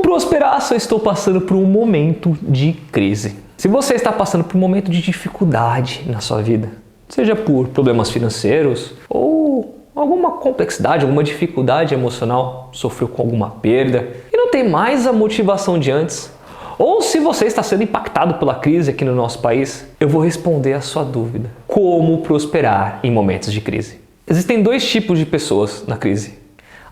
prosperar se eu estou passando por um momento de crise? Se você está passando por um momento de dificuldade na sua vida, seja por problemas financeiros ou alguma complexidade, alguma dificuldade emocional, sofreu com alguma perda e não tem mais a motivação de antes, ou se você está sendo impactado pela crise aqui no nosso país, eu vou responder a sua dúvida. Como prosperar em momentos de crise? Existem dois tipos de pessoas na crise.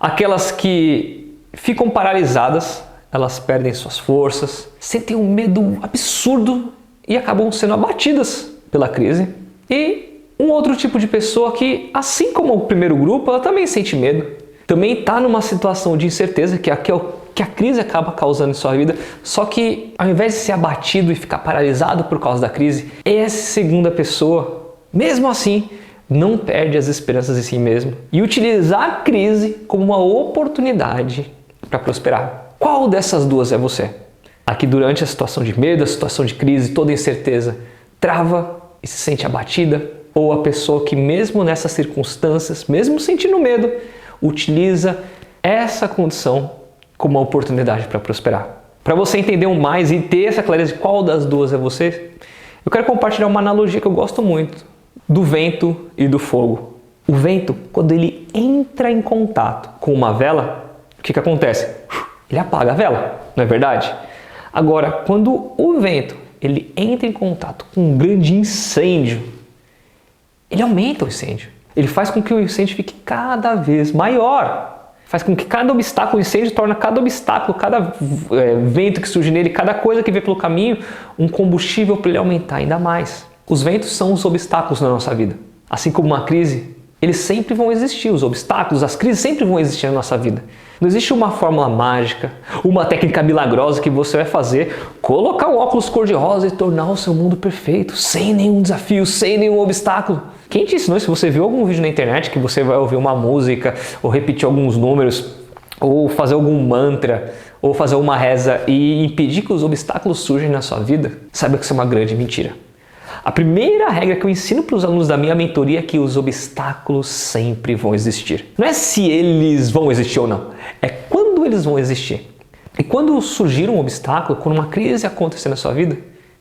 Aquelas que ficam paralisadas, elas perdem suas forças, sentem um medo absurdo e acabam sendo abatidas pela crise. E um outro tipo de pessoa que, assim como o primeiro grupo, ela também sente medo, também está numa situação de incerteza que a crise acaba causando em sua vida, só que ao invés de ser abatido e ficar paralisado por causa da crise, essa segunda pessoa, mesmo assim, não perde as esperanças em si mesmo e utilizar a crise como uma oportunidade para prosperar. Qual dessas duas é você? A que durante a situação de medo, a situação de crise, toda incerteza, trava e se sente abatida? Ou a pessoa que mesmo nessas circunstâncias, mesmo sentindo medo, utiliza essa condição como uma oportunidade para prosperar? Para você entender mais e ter essa clareza de qual das duas é você, eu quero compartilhar uma analogia que eu gosto muito, do vento e do fogo. O vento, quando ele entra em contato com uma vela, o que acontece? Ele apaga a vela, não é verdade? Agora, quando o vento ele entra em contato com um grande incêndio, ele aumenta o incêndio. Ele faz com que o incêndio fique cada vez maior. Faz com que cada obstáculo, o incêndio torna cada obstáculo, cada vento que surge nele, cada coisa que vê pelo caminho, um combustível para ele aumentar ainda mais. Os ventos são os obstáculos na nossa vida. Assim como uma crise, eles sempre vão existir. Os obstáculos, as crises sempre vão existir na nossa vida. Não existe uma fórmula mágica, uma técnica milagrosa que você vai fazer, colocar um óculos cor-de-rosa e tornar o seu mundo perfeito, sem nenhum desafio, sem nenhum obstáculo. Quem te ensinou? Se você viu algum vídeo na internet que você vai ouvir uma música, ou repetir alguns números, ou fazer algum mantra, ou fazer uma reza e impedir que os obstáculos surjam na sua vida, saiba que isso é uma grande mentira. A primeira regra que eu ensino para os alunos da minha mentoria é que os obstáculos sempre vão existir. Não é se eles vão existir ou não, é quando eles vão existir. E quando surgir um obstáculo, quando uma crise acontecer na sua vida,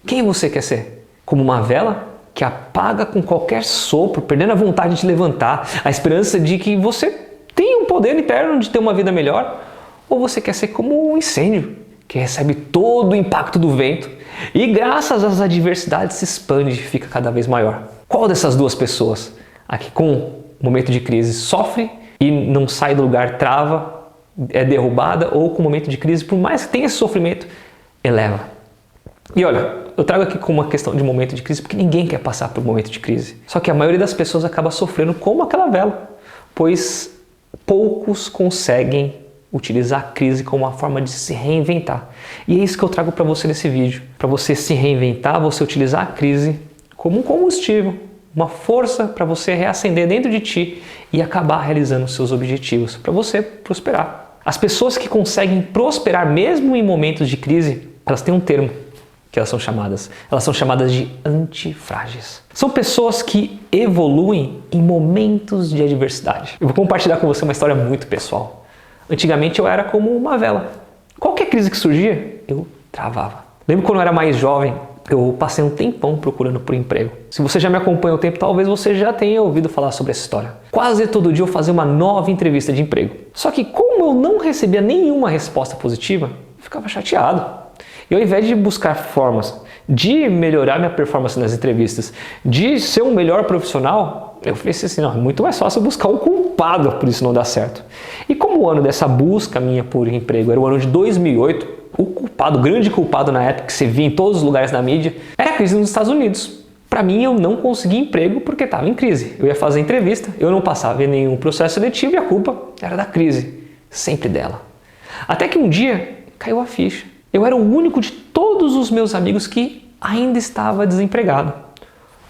quem você quer ser? Como uma vela que apaga com qualquer sopro, perdendo a vontade de levantar, a esperança de que você tem um poder interno de ter uma vida melhor? Ou você quer ser como um incêndio, que recebe todo o impacto do vento e graças às adversidades se expande e fica cada vez maior? Qual dessas duas pessoas, a que com um momento de crise sofre e não sai do lugar, trava, é derrubada, ou com um momento de crise, por mais que tenha esse sofrimento, eleva? E olha, eu trago aqui como uma questão de momento de crise porque ninguém quer passar por um momento de crise. Só que a maioria das pessoas acaba sofrendo como aquela vela, pois poucos conseguem utilizar a crise como uma forma de se reinventar. E é isso que eu trago para você nesse vídeo. Para você se reinventar, você utilizar a crise como um combustível, uma força para você reacender dentro de ti e acabar realizando os seus objetivos, para você prosperar. As pessoas que conseguem prosperar mesmo em momentos de crise, elas têm um termo que elas são chamadas de antifrágeis. São pessoas que evoluem em momentos de adversidade. Eu vou compartilhar com você uma história muito pessoal. Antigamente eu era como uma vela. Qualquer crise que surgia, eu travava. Lembro quando eu era mais jovem, eu passei um tempão procurando por emprego. Se você já me acompanha há um tempo, talvez você já tenha ouvido falar sobre essa história. Quase todo dia eu fazia uma nova entrevista de emprego. Só que como eu não recebia nenhuma resposta positiva, eu ficava chateado. E ao invés de buscar formas de melhorar minha performance nas entrevistas, de ser um melhor profissional, eu pensei assim, não, é muito mais fácil buscar um culpado por isso não dar certo. E como o ano dessa busca minha por emprego era o ano de 2008, o grande culpado na época que você via em todos os lugares na mídia, era a crise nos Estados Unidos. Para mim, eu não consegui emprego porque estava em crise. Eu ia fazer entrevista, eu não passava em nenhum processo seletivo e a culpa era da crise, sempre dela. Até que um dia caiu a ficha. Eu era o único de todos os meus amigos que ainda estava desempregado.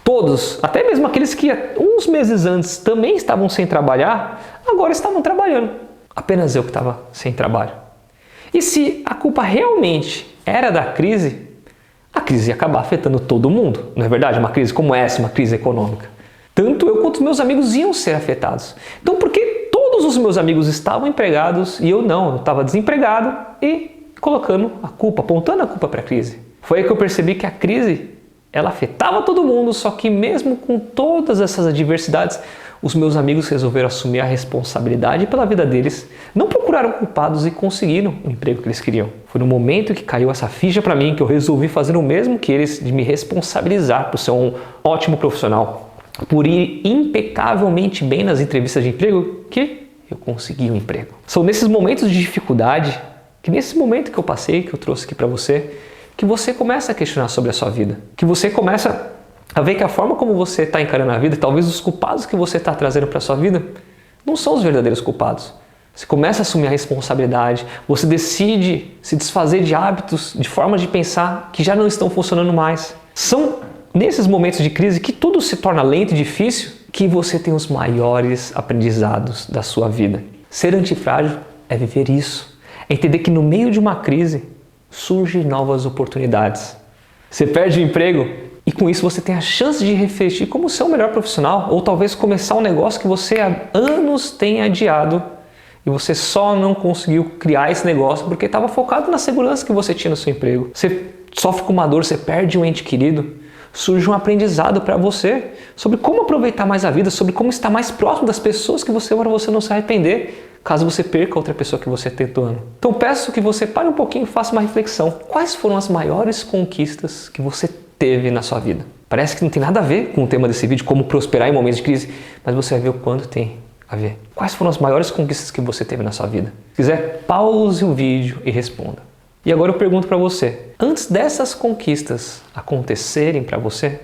Todos, até mesmo aqueles que uns meses antes também estavam sem trabalhar, agora estavam trabalhando. Apenas eu que estava sem trabalho. E se a culpa realmente era da crise, a crise ia acabar afetando todo mundo. Não é verdade? Uma crise como essa, uma crise econômica. Tanto eu quanto os meus amigos iam ser afetados. Então por que todos os meus amigos estavam empregados e eu não? Eu estava desempregado e colocando a culpa, apontando a culpa para a crise. Foi aí que eu percebi que a crise, ela afetava todo mundo, só que mesmo com todas essas adversidades, os meus amigos resolveram assumir a responsabilidade pela vida deles, não procuraram culpados e conseguiram o emprego que eles queriam. Foi no momento que caiu essa ficha para mim que eu resolvi fazer o mesmo que eles, de me responsabilizar por ser um ótimo profissional, por ir impecavelmente bem nas entrevistas de emprego, que eu consegui um emprego. São nesses momentos de dificuldade, que nesse momento que eu passei, que eu trouxe aqui para você, que você começa a questionar sobre a sua vida, que você começa a ver que a forma como você está encarando a vida, talvez os culpados que você está trazendo para a sua vida, não são os verdadeiros culpados. Você começa a assumir a responsabilidade, você decide se desfazer de hábitos, de formas de pensar que já não estão funcionando mais. São nesses momentos de crise que tudo se torna lento e difícil que você tem os maiores aprendizados da sua vida. Ser antifrágil é viver isso, é entender que no meio de uma crise surgem novas oportunidades. Você perde o emprego e com isso você tem a chance de refletir como ser um melhor profissional ou talvez começar um negócio que você há anos tem adiado e você só não conseguiu criar esse negócio porque estava focado na segurança que você tinha no seu emprego. Você sofre com uma dor, você perde um ente querido, surge um aprendizado para você sobre como aproveitar mais a vida, sobre como estar mais próximo das pessoas que você ama para você não se arrepender caso você perca outra pessoa que você tentou ano. Então peço que você pare um pouquinho e faça uma reflexão. Quais foram as maiores conquistas que você teve na sua vida? Parece que não tem nada a ver com o tema desse vídeo, como prosperar em momentos de crise, mas você vai ver o quanto tem a ver. Quais foram as maiores conquistas que você teve na sua vida? Se quiser, pause o vídeo e responda. E agora eu pergunto para você, antes dessas conquistas acontecerem para você,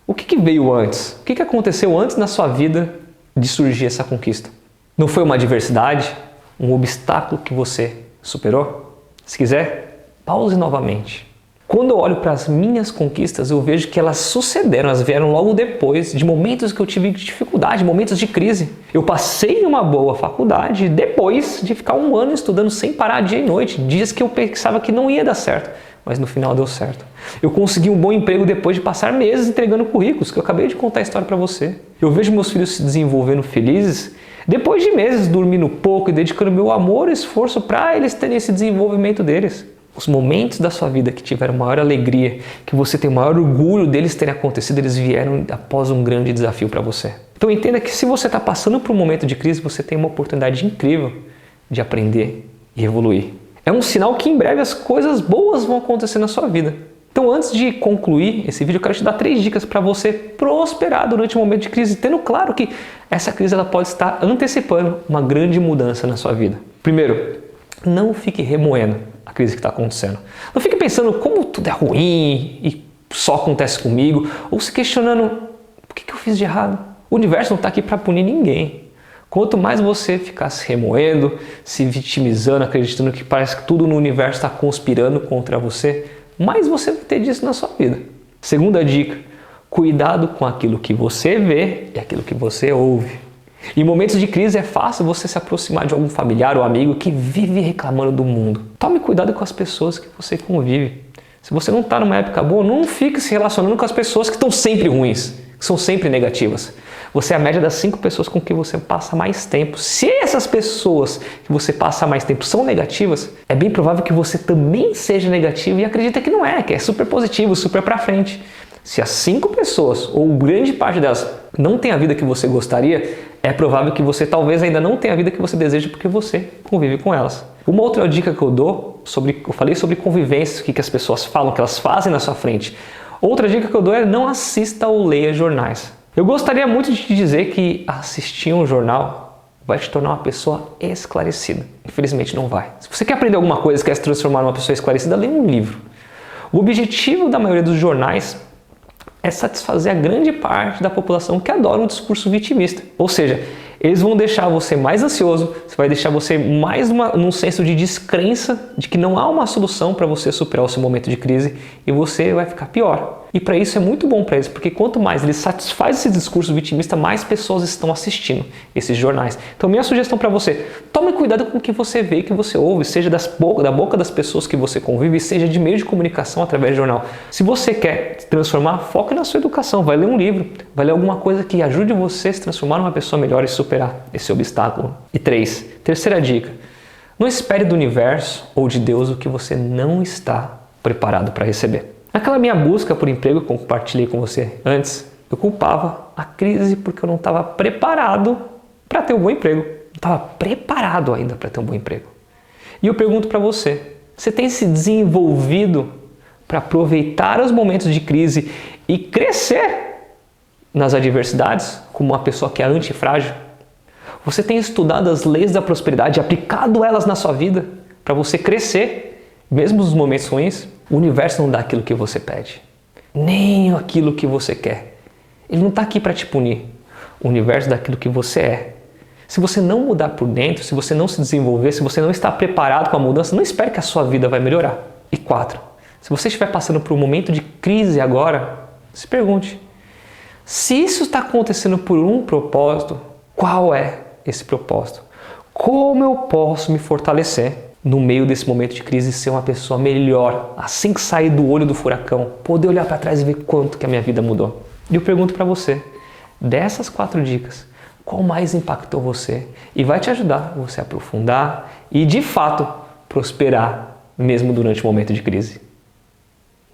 o que veio antes? O que aconteceu antes na sua vida de surgir essa conquista? Não foi uma adversidade, um obstáculo que você superou? Se quiser, pause novamente. Quando eu olho para as minhas conquistas, eu vejo que elas sucederam, elas vieram logo depois de momentos que eu tive dificuldade, momentos de crise. Eu passei uma boa faculdade depois de ficar um ano estudando sem parar dia e noite, dias que eu pensava que não ia dar certo, mas no final deu certo. Eu consegui um bom emprego depois de passar meses entregando currículos, que eu acabei de contar a história para você. Eu vejo meus filhos se desenvolvendo felizes depois de meses dormindo pouco e dedicando meu amor e esforço para eles terem esse desenvolvimento deles. Os momentos da sua vida que tiveram maior alegria, que você tem maior orgulho deles terem acontecido, eles vieram após um grande desafio para você. Então entenda que se você está passando por um momento de crise, você tem uma oportunidade incrível de aprender e evoluir. É um sinal que em breve as coisas boas vão acontecer na sua vida. Então antes de concluir esse vídeo, eu quero te dar 3 dicas para você prosperar durante um momento de crise, tendo claro que essa crise ela pode estar antecipando uma grande mudança na sua vida. Primeiro, não fique remoendo a crise que está acontecendo. Não fique pensando como tudo é ruim e só acontece comigo, ou se questionando o que eu fiz de errado. O universo não está aqui para punir ninguém. Quanto mais você ficar se remoendo, se vitimizando, acreditando que parece que tudo no universo está conspirando contra você, mais você vai ter disso na sua vida. Segunda dica, cuidado com aquilo que você vê e aquilo que você ouve. Em momentos de crise é fácil você se aproximar de algum familiar ou amigo que vive reclamando do mundo. Tome cuidado com as pessoas que você convive. Se você não está numa época boa, não fique se relacionando com as pessoas que estão sempre ruins, que são sempre negativas. Você é a média das 5 pessoas com quem você passa mais tempo. Se essas pessoas que você passa mais tempo são negativas, é bem provável que você também seja negativo e acredita que não é, que é super positivo, super pra frente. Se as 5 pessoas, ou grande parte delas, não tem a vida que você gostaria, é provável que você talvez ainda não tenha a vida que você deseja porque você convive com elas. Uma outra dica que eu dou, eu falei sobre convivências, o que as pessoas falam, o que elas fazem na sua frente. Outra dica que eu dou é não assista ou leia jornais. Eu gostaria muito de te dizer que assistir um jornal vai te tornar uma pessoa esclarecida. Infelizmente não vai. Se você quer aprender alguma coisa, quer se transformar numa pessoa esclarecida, leia um livro. O objetivo da maioria dos jornais é satisfazer a grande parte da população que adora um discurso vitimista. Ou seja, eles vão deixar você mais ansioso, vai deixar você mais num senso de descrença de que não há uma solução para você superar o seu momento de crise e você vai ficar pior. E para isso é muito bom para eles, porque quanto mais eles satisfazem esse discurso vitimista, mais pessoas estão assistindo esses jornais. Então minha sugestão para você, tome cuidado com o que você vê e que você ouve, seja da boca das pessoas que você convive, seja de meio de comunicação através de jornal. Se você quer se transformar, foque na sua educação, vai ler um livro, vai ler alguma coisa que ajude você a se transformar numa pessoa melhor e superar esse obstáculo. E terceira dica, Não espere do universo ou de Deus o que você não está preparado para receber. Naquela minha busca por emprego que eu compartilhei com você antes, eu culpava a crise porque eu não estava preparado para ter um bom emprego. Não estava preparado ainda para ter um bom emprego. E eu pergunto para você, você tem se desenvolvido para aproveitar os momentos de crise e crescer nas adversidades como uma pessoa que é antifrágil? Você tem estudado as leis da prosperidade e aplicado elas na sua vida para você crescer, mesmo nos momentos ruins? O universo não dá aquilo que você pede, nem aquilo que você quer. Ele não está aqui para te punir. O universo dá aquilo que você é. Se você não mudar por dentro, se você não se desenvolver, se você não está preparado com a mudança, não espere que a sua vida vai melhorar. E 4, se você estiver passando por um momento de crise agora, se pergunte, se isso está acontecendo por um propósito, qual é esse propósito? Como eu posso me fortalecer no meio desse momento de crise e ser uma pessoa melhor, assim que sair do olho do furacão, poder olhar para trás e ver quanto que a minha vida mudou? E eu pergunto para você, dessas 4 dicas, qual mais impactou você e vai te ajudar você a aprofundar e de fato prosperar mesmo durante o momento de crise?